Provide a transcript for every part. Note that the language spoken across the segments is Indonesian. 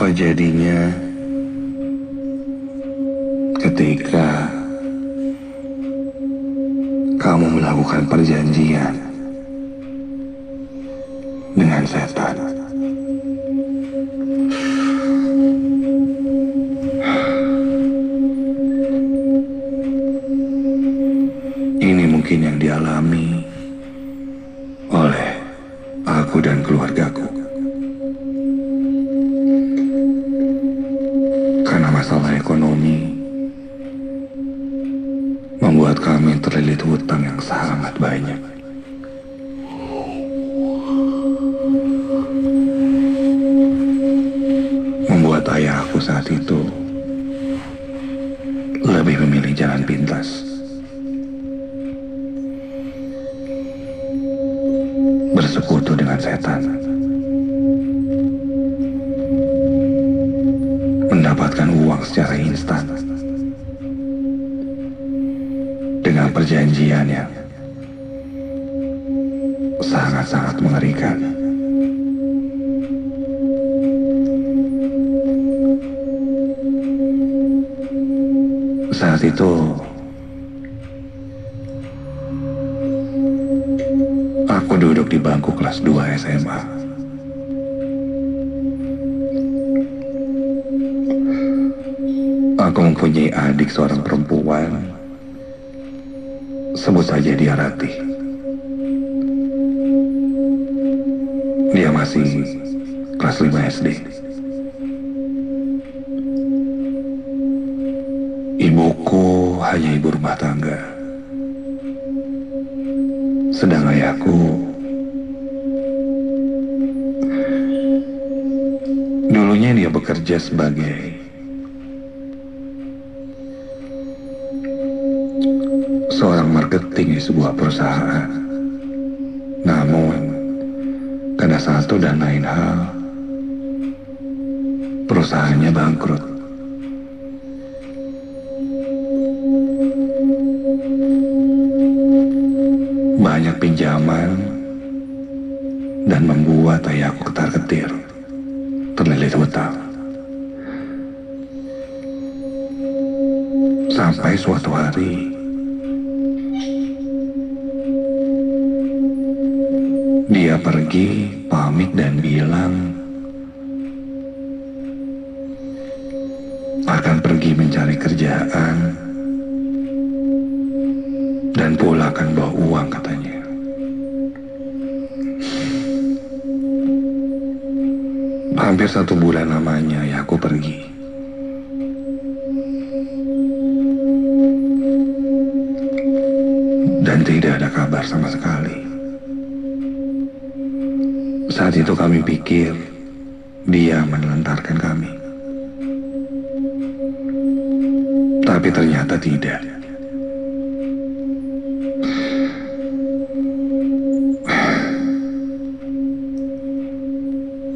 Apa jadinya ketika kamu melakukan perjanjian dengan setan? Ini mungkin yang dialami oleh aku dan keluargaku. Karena masalah ekonomi membuat kami terlilit hutang yang sangat banyak. Membuat ayahku saat itu lebih memilih jalan pintas, bersekutu dengan setan, mendapatkan uang secara instan dengan perjanjian yang sangat-sangat mengerikan. Saat itu aku duduk di bangku kelas 2 SMA. Aku mempunyai adik seorang perempuan, sebut saja dia Ratih. Dia masih kelas 5 SD. Ibuku hanya ibu rumah tangga, sedang ayahku dulunya dia bekerja sebagai seorang marketing di sebuah perusahaan. Namun karena satu dan lain hal, perusahaannya bangkrut. Banyak pinjaman dan membuat ayahku ketar-ketir, terlilit hutang. Sampai suatu hari dia pergi pamit dan bilang akan pergi mencari kerjaan dan pulang akan bawa uang, katanya. Hampir 1 bulan lamanya ya aku pergi. Dan tidak ada kabar sama sekali. Saat itu kami pikir dia menelantarkan kami. Tapi ternyata tidak.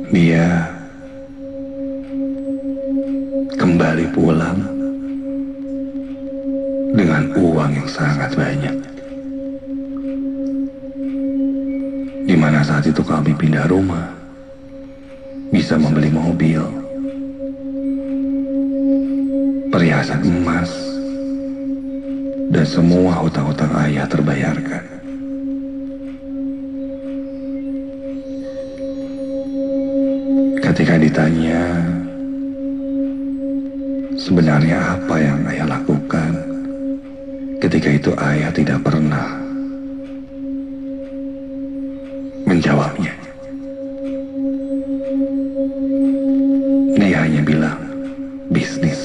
Dia kembali pulang dengan uang yang sangat banyak. Di mana saat itu kami pindah rumah, bisa membeli mobil, perhiasan emas, dan semua hutang-hutang ayah terbayarkan. Ketika ditanya sebenarnya apa yang ayah lakukan, ketika itu ayah tidak pernah menjawabnya. Dia hanya bilang, bisnis.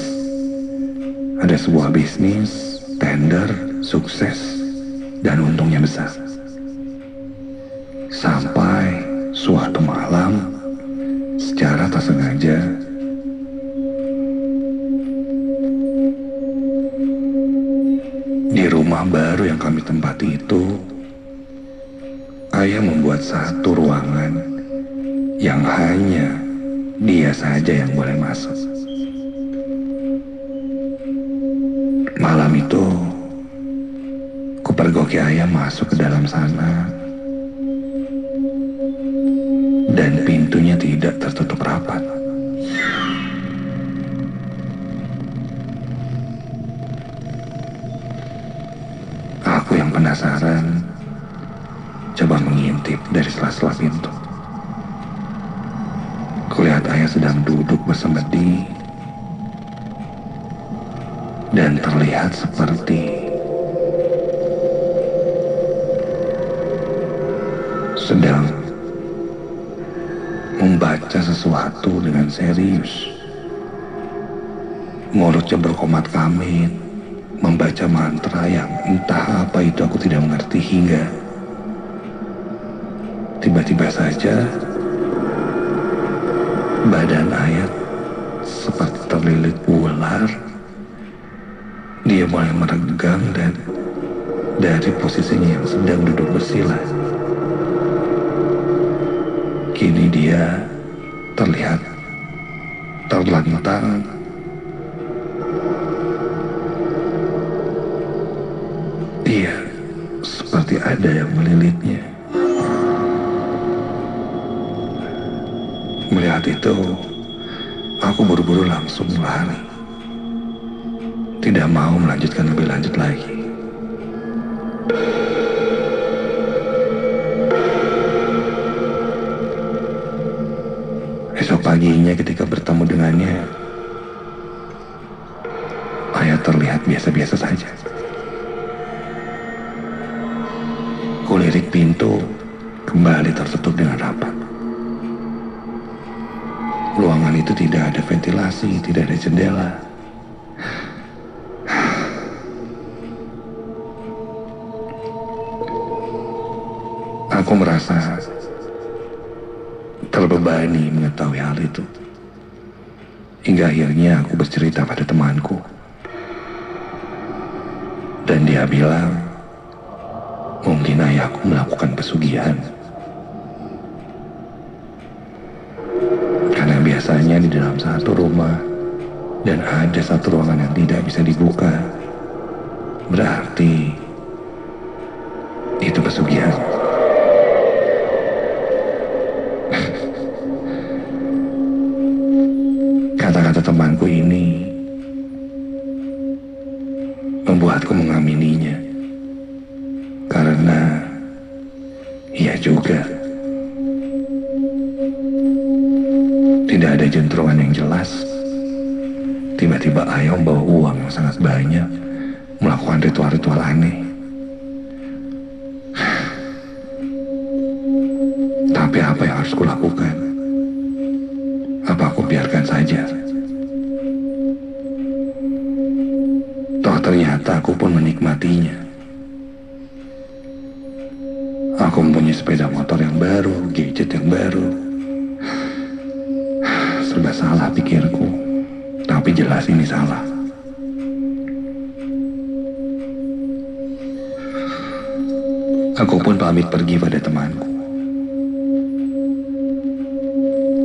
Ada sebuah bisnis, tender, sukses, dan untungnya besar. Sampai suatu malam, secara tak sengaja, di rumah baru yang kami tempati itu, ayah membuat satu ruangan yang hanya dia saja yang boleh masuk. Malam itu, kupergoki ayah masuk ke dalam sana, dan pintunya tidak tertutup rapat. penasaran, coba mengintip dari sela-sela pintu. Kulihat ayah sedang duduk bersemedi dan terlihat seperti sedang membaca sesuatu dengan serius. Mulutnya berkomat kamit, membaca mantra yang entah apa itu aku tidak mengerti, hingga tiba-tiba saja badan ayat seperti terlilit ular. Dia mulai meregang dan dari posisinya yang sedang duduk bersila, kini dia terlihat terlentang Iya, seperti ada yang melilitnya. Melihat itu, aku buru-buru langsung lari. Tidak mau melanjutkan lebih lanjut lagi. Esok paginya ketika bertemu dengannya, ayah terlihat biasa-biasa saja. Kulirik pintu, kembali tertutup dengan rapat. Ruangan itu tidak ada ventilasi, tidak ada jendela. Aku merasa terbebani mengetahui hal itu. Hingga akhirnya aku bercerita pada temanku. Dan dia bilang, mungkin ayahku melakukan pesugihan. Karena biasanya di dalam satu rumah dan ada satu ruangan yang tidak bisa dibuka, berarti itu pesugihan. Kata-kata temanku ini membuatku mengamininya. Karena ia juga tidak ada juntrungan yang jelas. Tiba-tiba ayah membawa uang yang sangat banyak, melakukan ritual-ritual aneh. Tapi apa yang harus kulakukan? Apa aku biarkan saja? Toh ternyata aku pun menikmatinya. Aku mempunyai sepeda motor yang baru, gadget yang baru. Serba salah pikirku, tapi jelas ini salah. Aku pun pamit pergi pada temanku.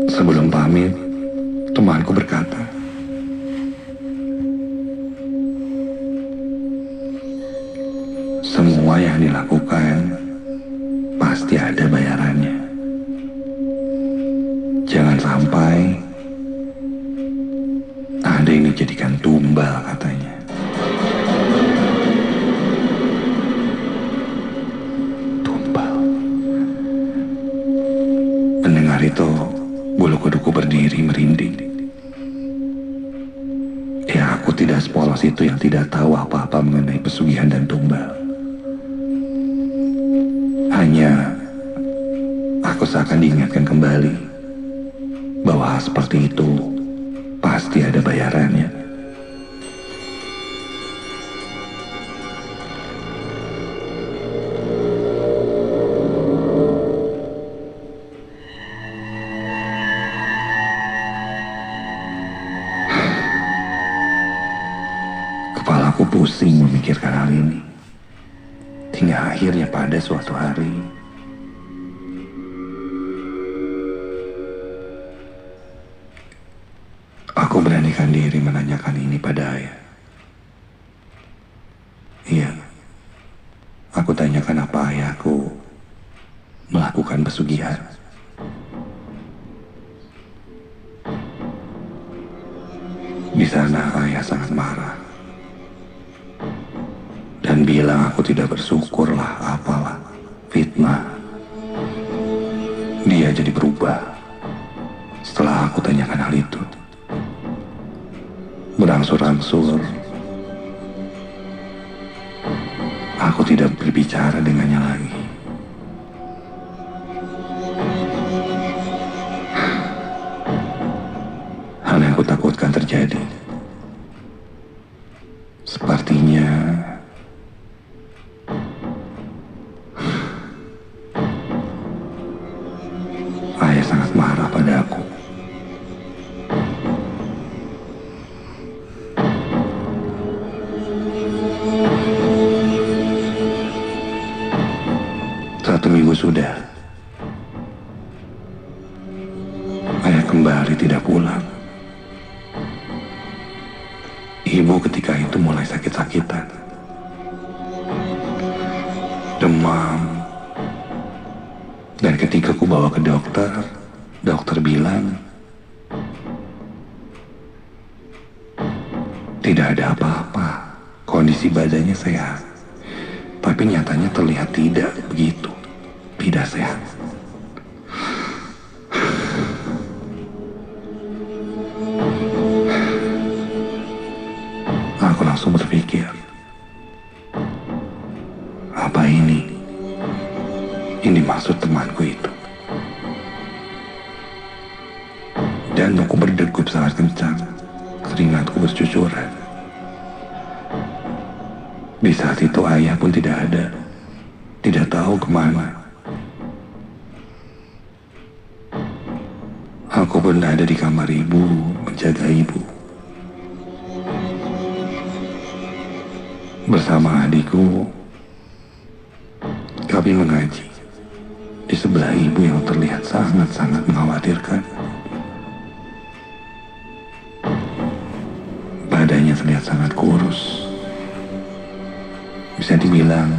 Sebelum pamit, temanku berkata, semua yang dilakukan pasti ada bayarannya. Jangan sampai ada yang dijadikan tumbal, katanya. Tumbal. Mendengar itu, bulu kuduku berdiri merinding. Ya, aku tidak sepolos itu yang tidak tahu apa-apa mengenai pesugihan dan tumbal. Hanya aku seakan diingatkan kembali bahwa hal seperti itu pasti ada bayarannya. Kepalaku pusing memikirkan hal ini. Hingga akhirnya pada suatu hari, aku beranikan diri menanyakan ini pada ayah. Iya, aku tanyakan apa ayahku melakukan pesugihan. Di sana ayah sangat marah dan bilang aku tidak bersyukur lah, apalah, fitnah. Dia jadi berubah setelah aku tanyakan hal itu. Berangsur-angsur, aku tidak berbicara dengannya lagi. Hal yang kutakutkan terjadi. Sepertinya ayah sangat marah pada aku. Satu minggu sudah, ayah kembali tidak pulang. Ibu ketika itu mulai sakit-sakitan, demam, dan ketika ku bawa ke dokter, dokter bilang tidak ada apa-apa, kondisi badannya sehat. Tapi nyatanya terlihat tidak begitu, tidak sehat. Aku langsung berpikir, apa ini maksud temanku itu? Dan aku berdegup sangat kencang, keringatku bercucuran. Di saat itu ayah pun tidak ada, tidak tahu kemana. Aku pun ada di kamar ibu, menjaga ibu. Bersama adikku, kami mengaji di sebelah ibu yang terlihat sangat-sangat mengkhawatirkan. Badannya terlihat sangat kurus. Bisa dibilang,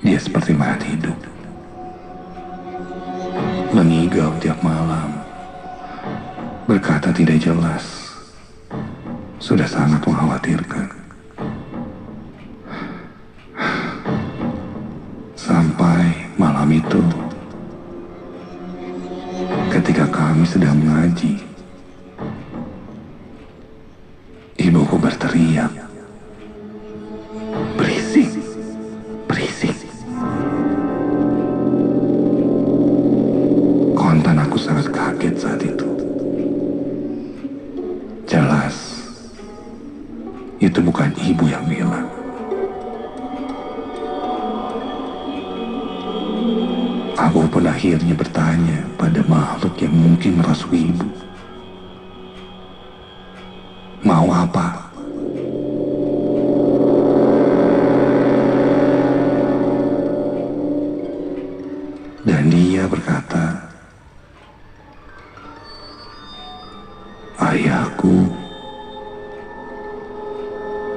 dia seperti mayat hidup. Mengigau tiap malam, berkata tidak jelas, sudah sangat mengkhawatirkan. Sampai malam itu, ketika kami sedang mengaji, ibuku berteriak, "Berisik, berisik." Kontan aku sangat kaget saat itu. Jelas, itu bukan ibu yang bilang. Aku pun akhirnya bertanya pada makhluk yang mungkin merasuki ibu. Mau apa? Dan dia berkata, ayahku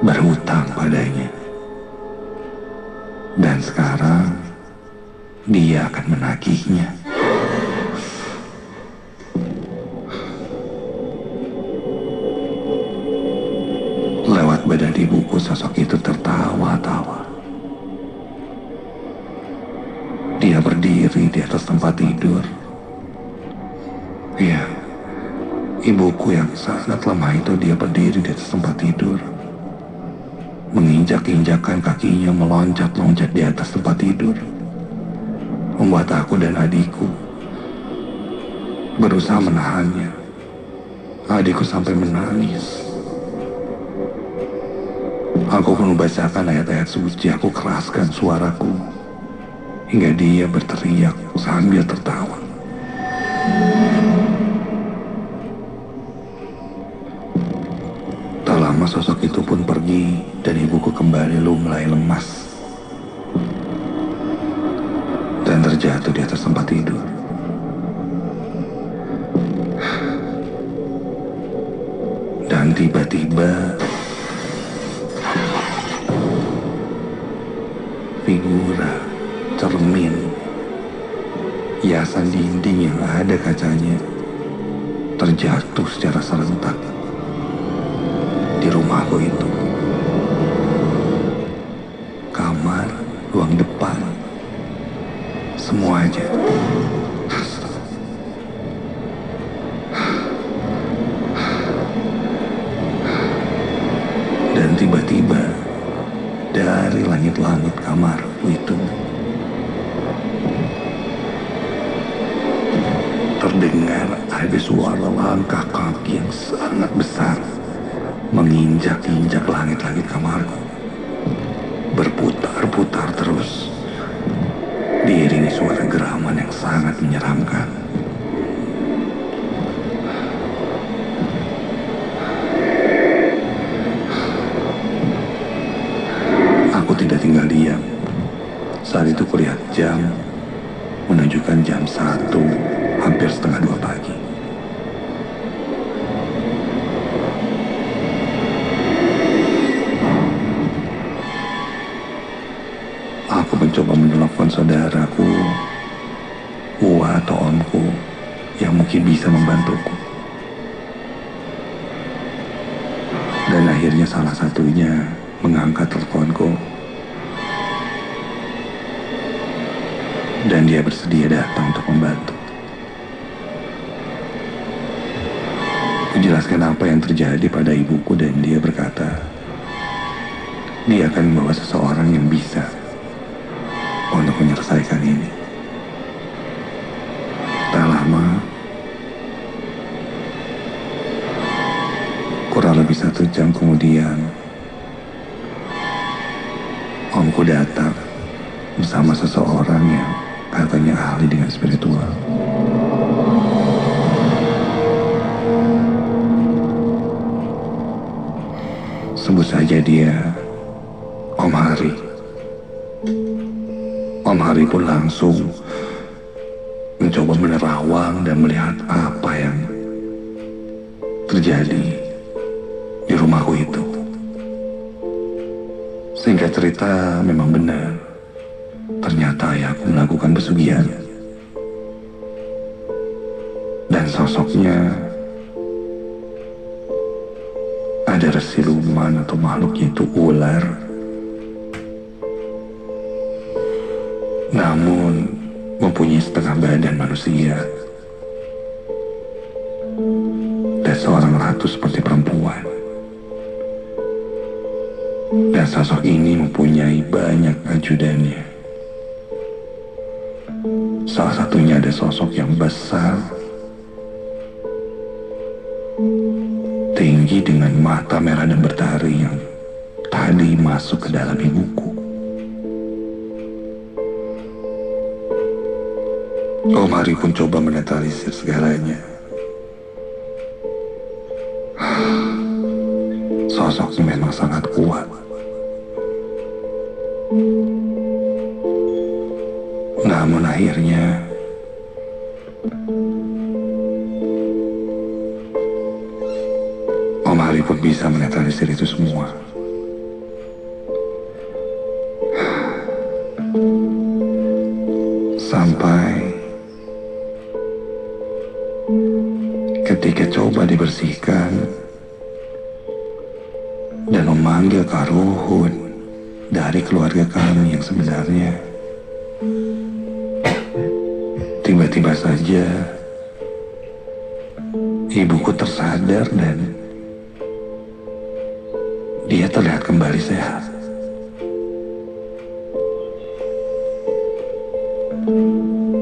berhutang padanya. Dan sekarang dia akan menagihnya. Lewat badan ibuku, sosok itu tertawa-tawa. Dia berdiri di atas tempat tidur. Iya, ibuku yang sangat lemah itu, dia berdiri di atas tempat tidur, menginjak-injakkan kakinya, meloncat-loncat di atas tempat tidur, membuat aku dan adikku berusaha menahannya. Adikku sampai menangis. Aku pun membacakan ayat-ayat suci, aku keraskan suaraku hingga dia berteriak sambil tertawa. Tak lama sosok itu pun pergi dan ibuku kembali mulai lemas dan terjatuh di atas tempat tidur. Dan tiba-tiba figura cermin hiasan dinding yang ada kacanya terjatuh secara serentak di rumahku itu. ruang depan, semuanya. Dan tiba-tiba dari langit-langit kamarku itu terdengar ada suara langkah kaki yang sangat besar menginjak-injak langit-langit kamarku, berputar-putar terus, diiringi suara geraman yang sangat menyeramkan. Aku tidak tinggal diam. Saat itu kulihat jam menunjukkan jam 1, hampir setengah 2 pagi. Aku mencoba menelepon saudaraku, Ua atau omku, yang mungkin bisa membantuku. Dan akhirnya salah satunya mengangkat teleponku. Dan dia bersedia datang untuk membantu. Kujelaskan apa yang terjadi pada ibuku dan dia berkata, dia akan membawa seseorang yang bisa untuk menyelesaikan ini. Tak lama, kurang lebih 1 jam kemudian, omku datang bersama seseorang yang katanya ahli dengan spiritual. Sebut saja dia Om Hari. Om Hari pun langsung mencoba menerawang dan melihat apa yang terjadi di rumahku itu. Singkat cerita, memang benar. Ternyata ayahku melakukan pesugihan. Dan sosoknya ada siluman atau makhluk yaitu ular. Namun mempunyai setengah badan manusia. Dan seorang ratu seperti perempuan. Dan sosok ini mempunyai banyak ajudannya. Salah satunya ada sosok yang besar, tinggi dengan mata merah dan bertari yang tadi masuk ke dalam ibuku. Om Hari pun coba menetralisir segalanya. Sosoknya memang sangat kuat. Namun akhirnya Om Hari pun bisa menetralisir itu semua. Sampai ketika coba dibersihkan dan memanggil Karuhun dari keluarga kami yang sebenarnya, tiba-tiba saja ibuku tersadar dan dia terlihat kembali sehat.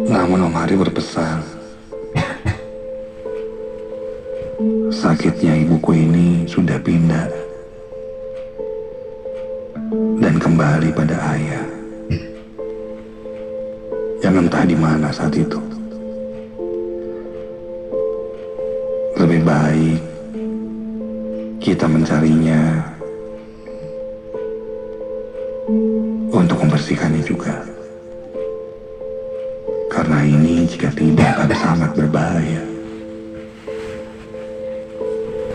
Namun Om Hari berpesan, sakitnya ibuku ini sudah pindah dan kembali pada ayah yang entah di mana saat itu. Lebih baik kita mencarinya untuk membersihkannya juga. Karena ini jika tidak akan sangat berbahaya.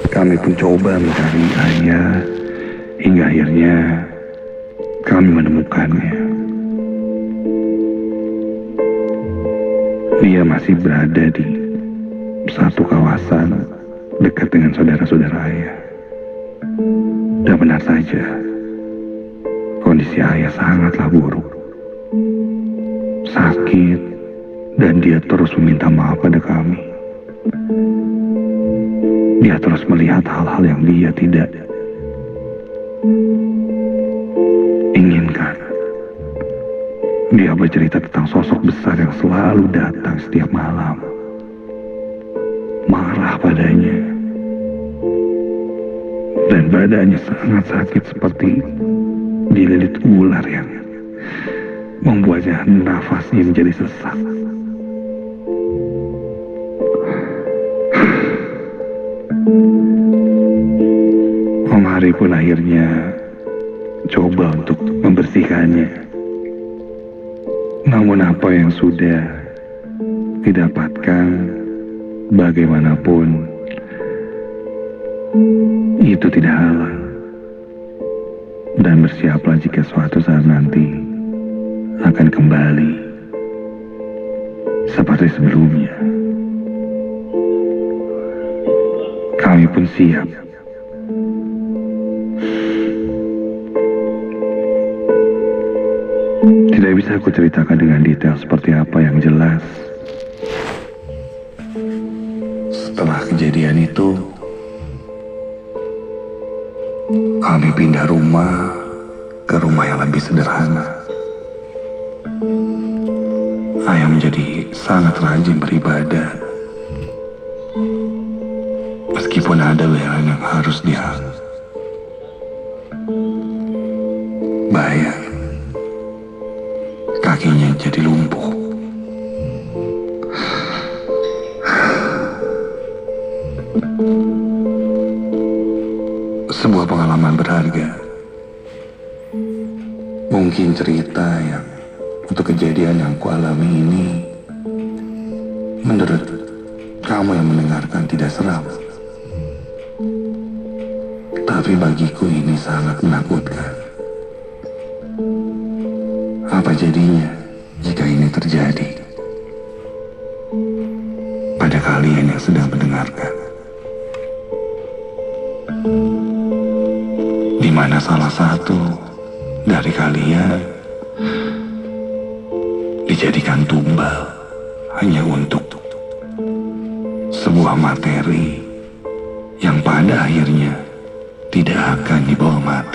Kami pun coba mencari ayah hingga akhirnya kami menemukannya. Dia masih berada di satu kawasan dekat dengan saudara-saudara ayah. Dan benar saja, kondisi ayah sangatlah buruk. sakit, dan dia terus meminta maaf pada kami. Dia terus melihat hal-hal yang dia tidak inginkan. Dia bercerita tentang sosok besar yang selalu datang setiap malam, marah padanya, dan badannya sangat sakit seperti dililit ular yang membuatnya nafasnya menjadi sesak. Om Hari pun akhirnya coba untuk membersihkannya. Namun apa yang sudah didapatkan, bagaimanapun itu tidak halal. Dan bersiaplah jika suatu saat nanti akan kembali seperti sebelumnya. Kami pun siap. Tidak bisa aku ceritakan dengan detail seperti apa yang jelas. Setelah kejadian itu, kami pindah rumah ke rumah yang lebih sederhana. Ayah menjadi sangat rajin beribadah. Meskipun ada bayaran yang harus dia bayar, kakinya jadi lumpuh. Sebuah pengalaman berharga. Mungkin cerita yang untuk kejadian yang kualami ini menurut kamu yang mendengarkan tidak seram. Tapi bagiku ini sangat menakutkan. Apa jadinya jika ini terjadi pada kalian yang sedang mendengarkan? Di mana salah satu dari kalian dijadikan tumbal hanya untuk sebuah materi yang pada akhirnya tidak akan dibawa mati.